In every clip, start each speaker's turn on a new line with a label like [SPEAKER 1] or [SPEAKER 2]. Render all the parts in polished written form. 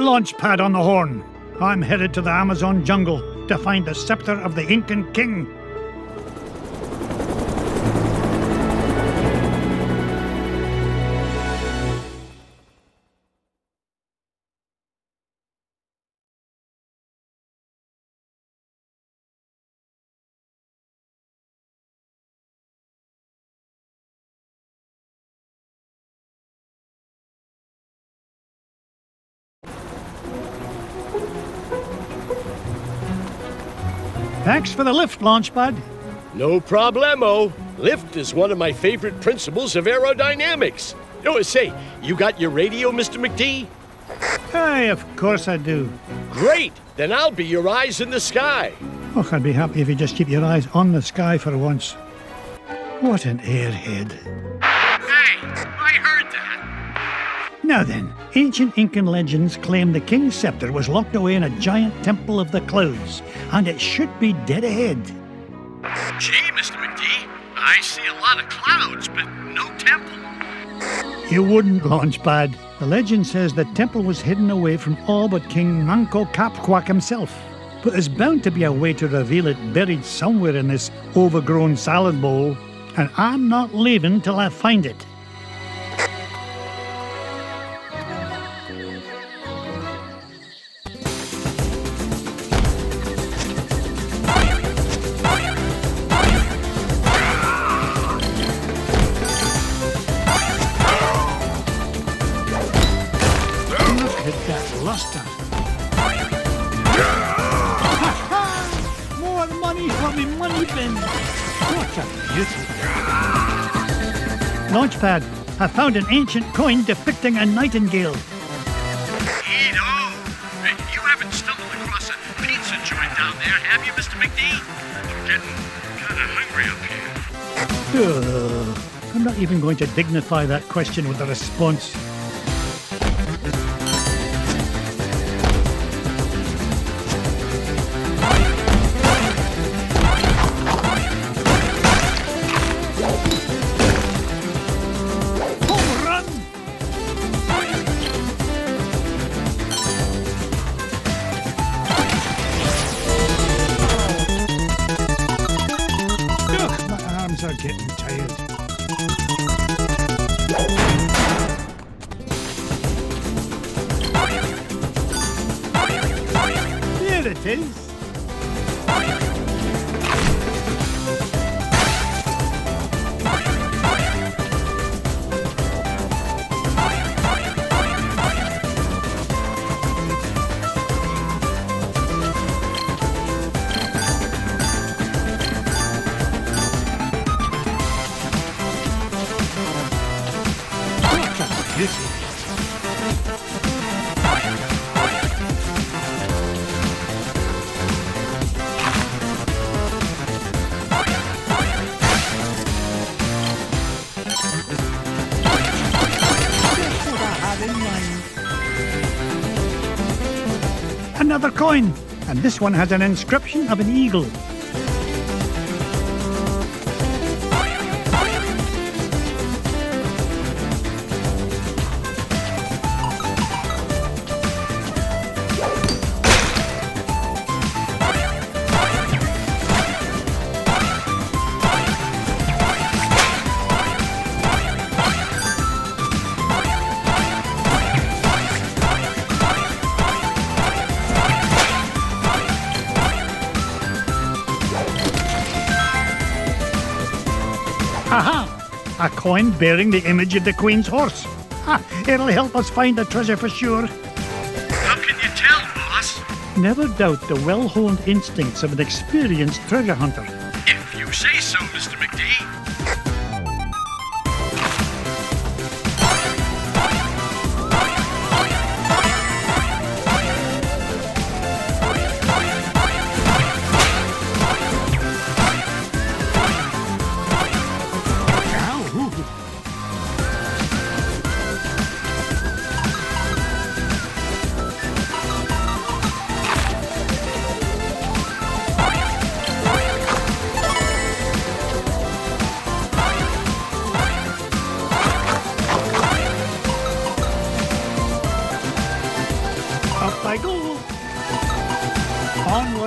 [SPEAKER 1] launch pad on the horn. I'm headed to the Amazon jungle to find the scepter of the Incan king. Thanks for the lift, Launchpad.
[SPEAKER 2] No problemo. Lift is one of my favorite principles of aerodynamics. Oh, say, you got your radio, Mr. McD?
[SPEAKER 1] Aye, of course I do.
[SPEAKER 2] Great! Then I'll be your eyes in the sky.
[SPEAKER 1] Oh, I'd be happy if you just keep your eyes on the sky for once. What an airhead.
[SPEAKER 2] Hey, I heard that.
[SPEAKER 1] Now then, ancient Incan legends claim the king's scepter was locked away in a giant temple of the clouds, and it should be dead ahead.
[SPEAKER 2] Gee, Mr. McD, I see a lot of clouds, but no temple.
[SPEAKER 1] You wouldn't, Launchpad. The legend says the temple was hidden away from all but King Manco Capquack himself. But there's bound to be a way to reveal it buried somewhere in this overgrown salad bowl, and I'm not leaving till I find it. More money for me money bin. What a beauty. Launchpad, I found an ancient coin depicting a nightingale.
[SPEAKER 2] Neato. You haven't stumbled across a pizza joint down there, have you, Mr. McD? I'm getting kind of hungry up here.
[SPEAKER 1] I'm not even going to dignify that question with a response. Are getting tired. There it is. Another coin, and this one has an inscription of an eagle. Aha! A coin bearing the image of the Queen's horse. Ha! It'll help us find the treasure for sure.
[SPEAKER 2] How can you tell, boss?
[SPEAKER 1] Never doubt the well-honed instincts of an experienced treasure hunter.
[SPEAKER 2] If you say so, Mr. McD.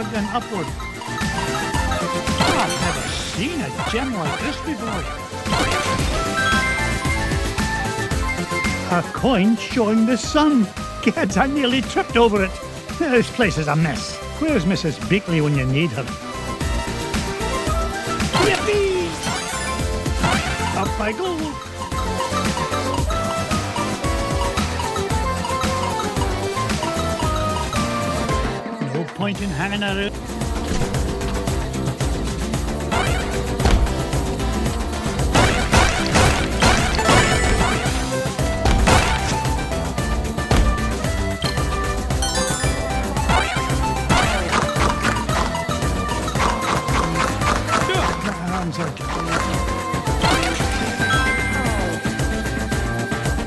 [SPEAKER 1] onward and upward. I've never seen a gem like this before. A coin showing the sun. Kids, I nearly tripped over it. This place is a mess. Where's Mrs. Beakley when you need her? Yippee! Up I go. No point in hanging around.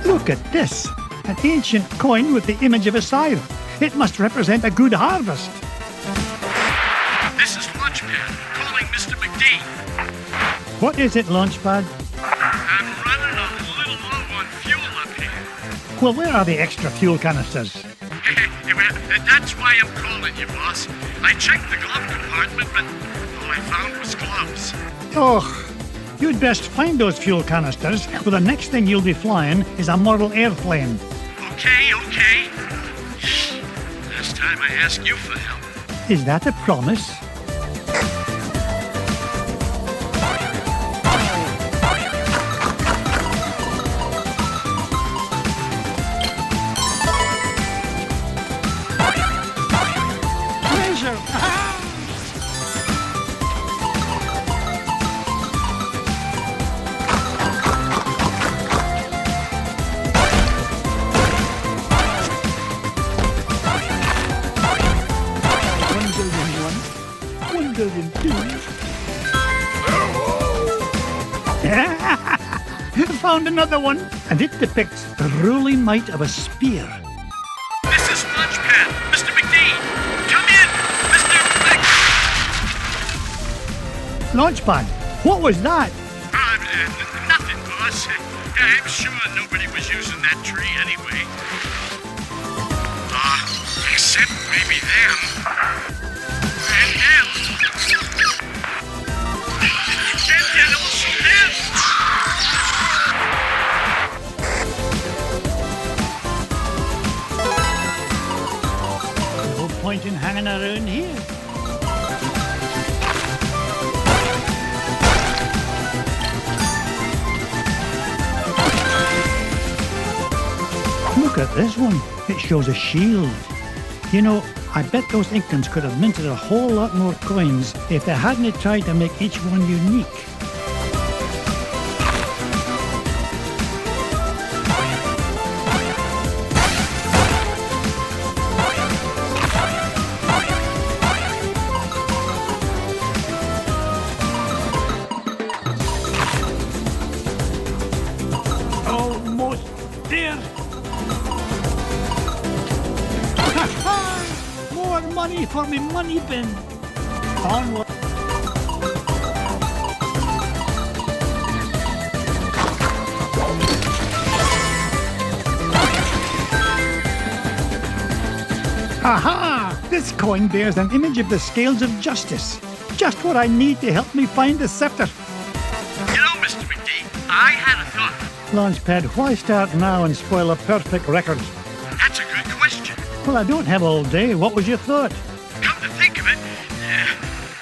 [SPEAKER 1] Look at this, an ancient coin with the image of a sire. It must represent a good harvest.
[SPEAKER 2] This is Launchpad, calling Mr. McD.
[SPEAKER 1] What is it, Launchpad?
[SPEAKER 2] I'm running a little low on fuel up here.
[SPEAKER 1] Well, where are the extra fuel canisters?
[SPEAKER 2] Well, that's why I'm calling you, boss. I checked the glove compartment, but all I found was gloves.
[SPEAKER 1] Oh, you'd best find those fuel canisters, for the next thing you'll be flying is a model airplane.
[SPEAKER 2] Okay. Last time I asked you for help.
[SPEAKER 1] Is that a promise? Treasure! Found another one, and it depicts the ruling might of a spear.
[SPEAKER 2] This is Launchpad, Mr. McD. Come in, Mr.
[SPEAKER 1] Launchpad, what was that?
[SPEAKER 2] Nothing, boss. I'm sure nobody was using that tree anyway. Except maybe them. And him. Can't get all stiff.
[SPEAKER 1] No point in hanging around here. Look at this one. It shows a shield. You know, I bet those Incans could have minted a whole lot more coins if they hadn't tried to make each one unique. Almost there. More money for me money bin. Onward. Aha! This coin bears an image of the scales of justice. Just what I need to help me find the scepter.
[SPEAKER 2] You know, Mr. McD, I had a thought.
[SPEAKER 1] Launchpad, why start now and spoil a perfect record?
[SPEAKER 2] That's a good question.
[SPEAKER 1] Well, I don't have all day. What was your thought?
[SPEAKER 2] Come to think of it,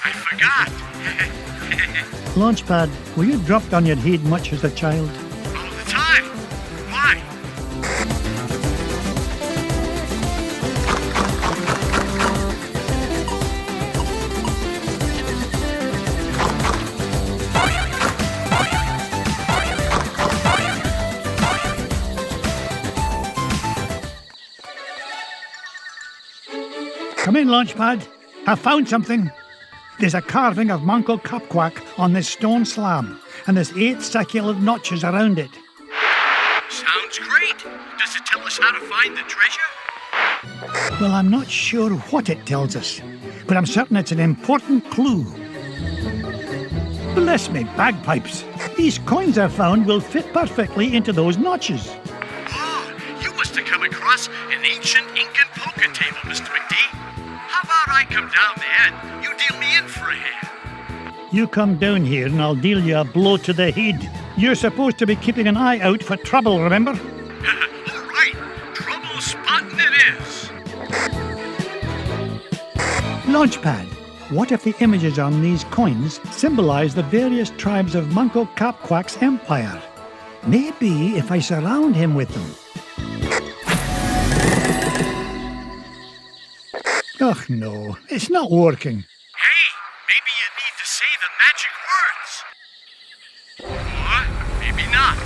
[SPEAKER 2] I forgot.
[SPEAKER 1] Launchpad, were you dropped on your head much as a child?
[SPEAKER 2] All the time. Why?
[SPEAKER 1] Come in, Launchpad. I found something. There's a carving of Manco Capquack on this stone slab, and there's 8 circular notches around it.
[SPEAKER 2] Sounds great. Does it tell us how to find the treasure?
[SPEAKER 1] Well, I'm not sure what it tells us, but I'm certain it's an important clue. Bless me bagpipes. These coins I found will fit perfectly into those notches.
[SPEAKER 2] Oh, you must have come across an ancient Incan poker table, Mr. McD. How How about I come down there and you deal me in for a hand?
[SPEAKER 1] You come down here and I'll deal you a blow to the head. You're supposed to be keeping an eye out for trouble, remember?
[SPEAKER 2] All right, trouble spotting it is.
[SPEAKER 1] Launchpad, what if the images on these coins symbolize the various tribes of Manco Capquack's empire? Maybe if I surround him with them. Ugh, no, it's not working.
[SPEAKER 2] Hey, maybe you need to say the magic words. Or maybe not.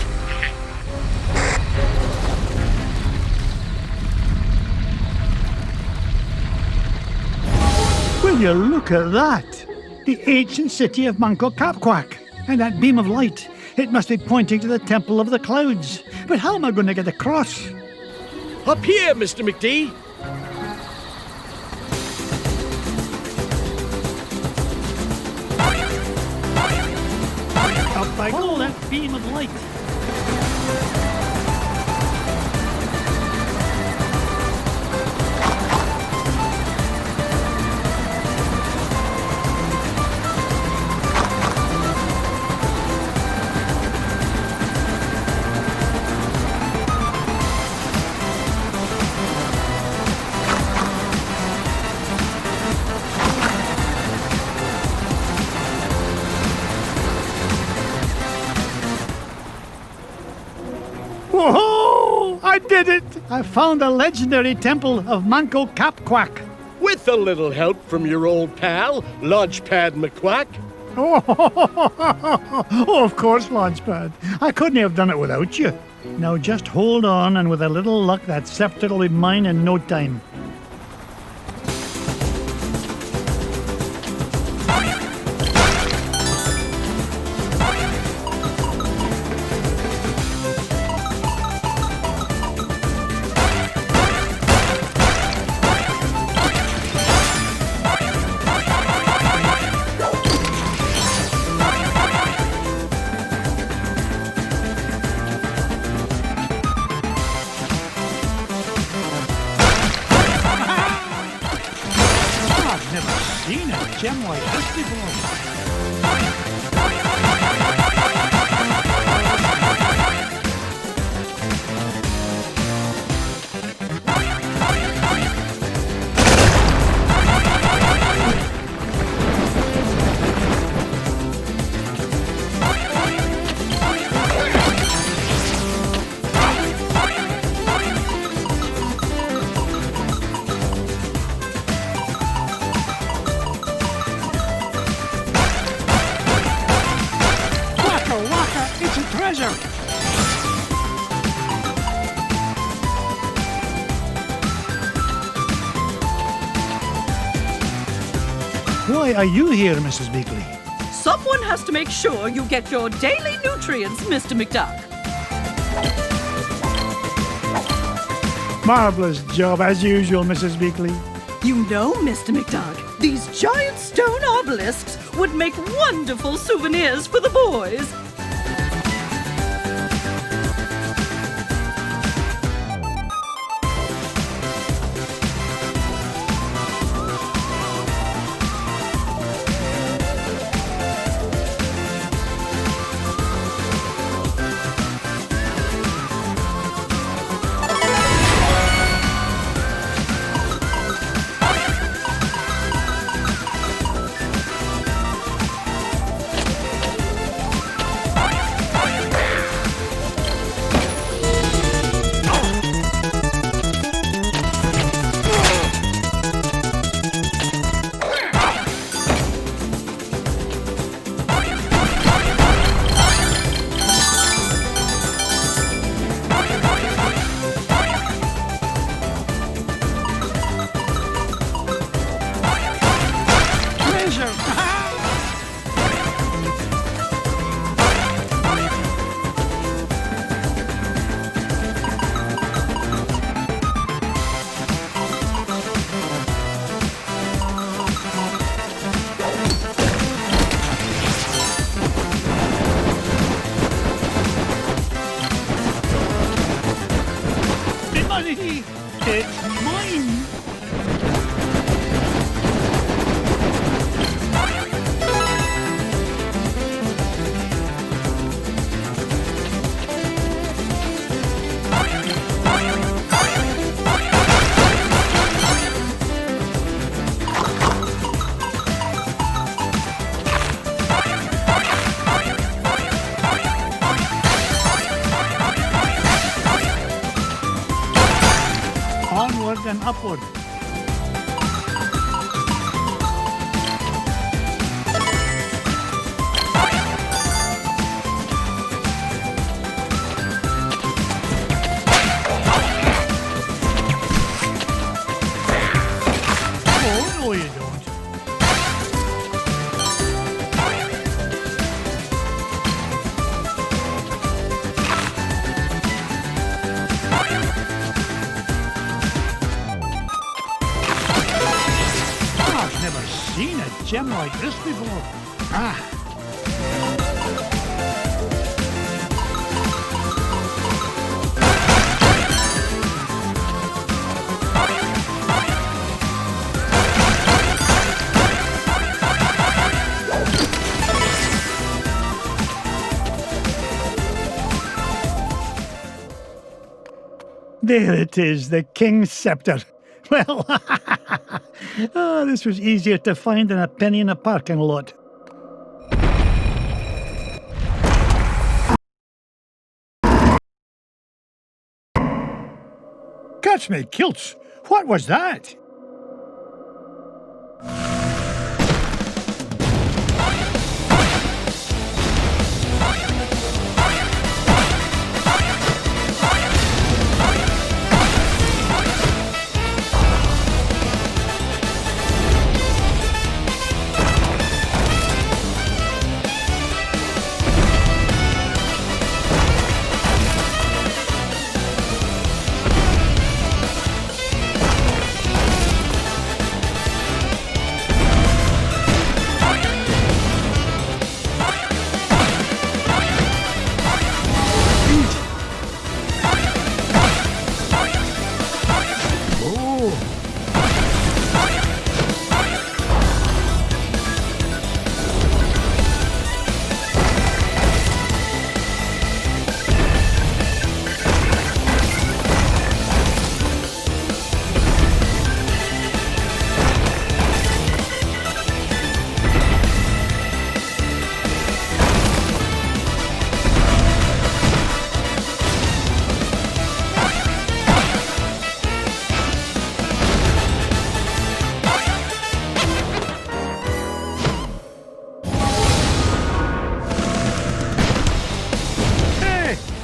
[SPEAKER 1] Will you look at that? The ancient city of Manco Capquack. And that beam of light. It must be pointing to the Temple of the Clouds. But how am I going to get across?
[SPEAKER 3] Up here, Mr. McD.
[SPEAKER 1] Up I go, that beam of light. Whoa! I did it! I found the legendary temple of Manco Capquack.
[SPEAKER 3] With a little help from your old pal, Launchpad McQuack.
[SPEAKER 1] Oh, of course, Launchpad. I couldn't have done it without you. Now just hold on, and with a little luck, that scepter will be mine in no time. Seen a gem like this before. It's a treasure! Why are you here, Mrs. Beakley?
[SPEAKER 4] Someone has to make sure you get your daily nutrients, Mr. McDuck.
[SPEAKER 1] Marvellous job, as usual, Mrs. Beakley.
[SPEAKER 4] You know, Mr. McDuck, these giant stone obelisks would make wonderful souvenirs for the boys. It's mine!
[SPEAKER 1] and upward. Oh, no, you don't. I've never seen a gem like this before. Ah. There it is, the King's Scepter. Well, oh, this was easier to find than a penny in a parking lot. Catch me kilts! What was that?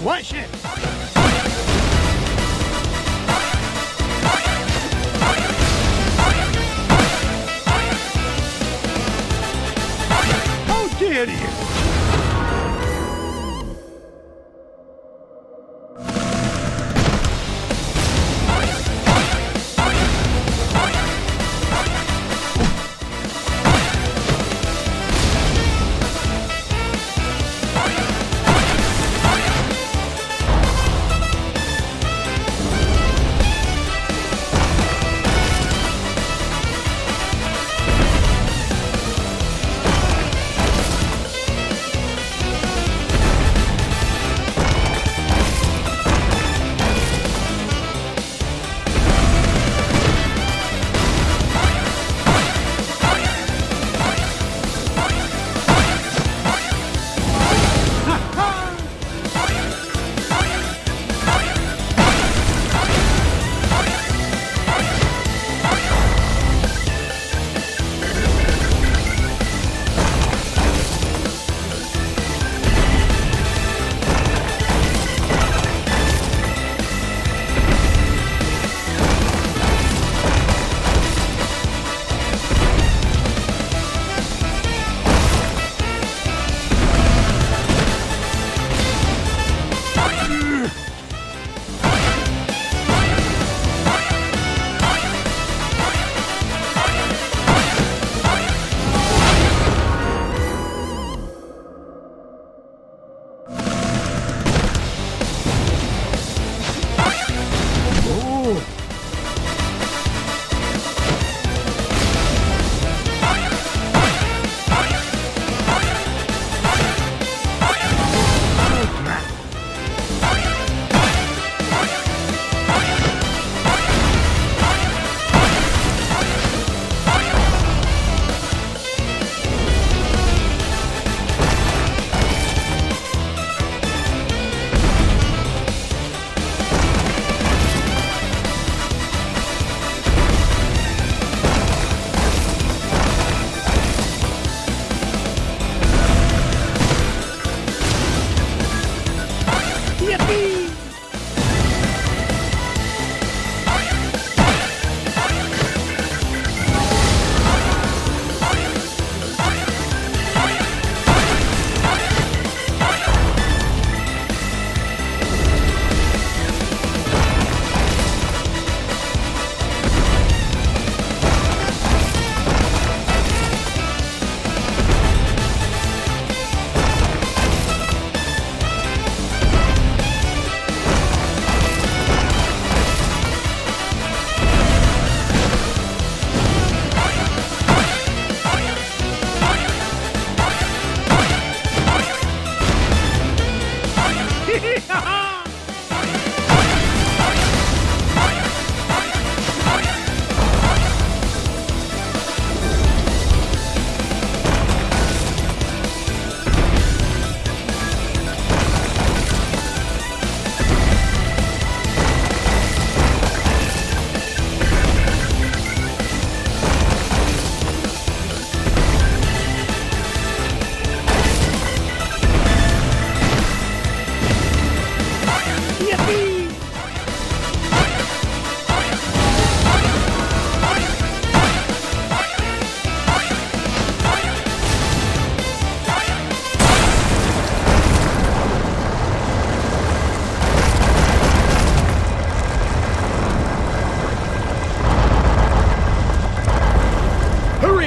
[SPEAKER 1] Watch it! How dare you!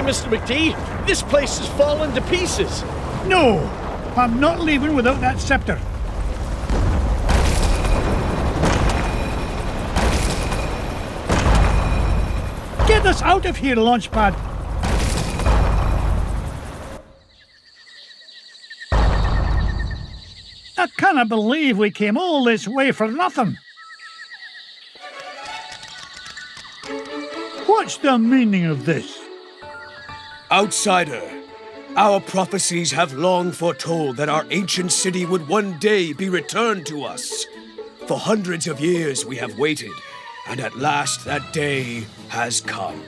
[SPEAKER 3] Mr. McD. This place has fallen to pieces.
[SPEAKER 1] No! I'm not leaving without that scepter. Get us out of here, Launchpad! I can't believe we came all this way for nothing. What's the meaning of this?
[SPEAKER 5] Outsider, our prophecies have long foretold that our ancient city would one day be returned to us. For hundreds of years we have waited, and at last that day has come.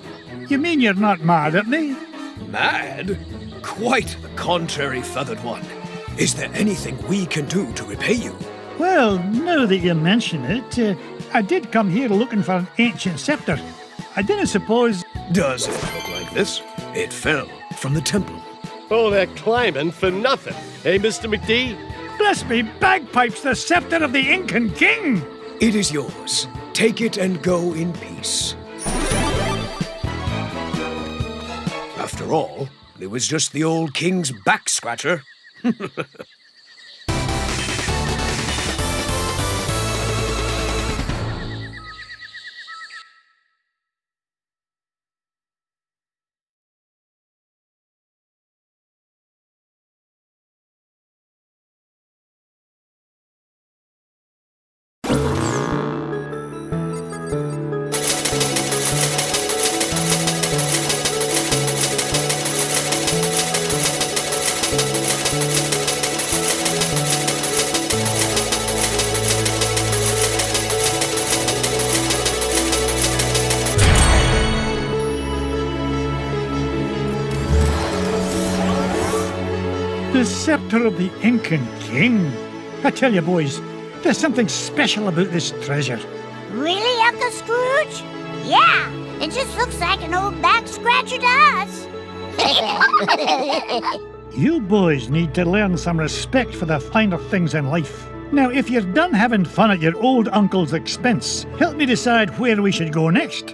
[SPEAKER 1] You mean you're not mad at me?
[SPEAKER 5] Mad? Quite the contrary, Feathered One. Is there anything we can do to repay you?
[SPEAKER 1] Well, now that you mention it, I did come here looking for an ancient scepter. I didn't suppose...
[SPEAKER 5] Does it look like this? It fell from the temple.
[SPEAKER 3] All that climbing for nothing, eh, Mr. McD?
[SPEAKER 1] Bless me bagpipes, the scepter of the Incan king!
[SPEAKER 5] It is yours. Take it and go in peace. After all, it was just the old king's back scratcher.
[SPEAKER 1] The scepter of the Incan king. I tell you, boys, there's something special about this treasure.
[SPEAKER 6] Really, Uncle Scrooge? Yeah, it just looks like an old back scratcher to us.
[SPEAKER 1] You boys need to learn some respect for the finer things in life. Now, if you're done having fun at your old uncle's expense, help me decide where we should go next.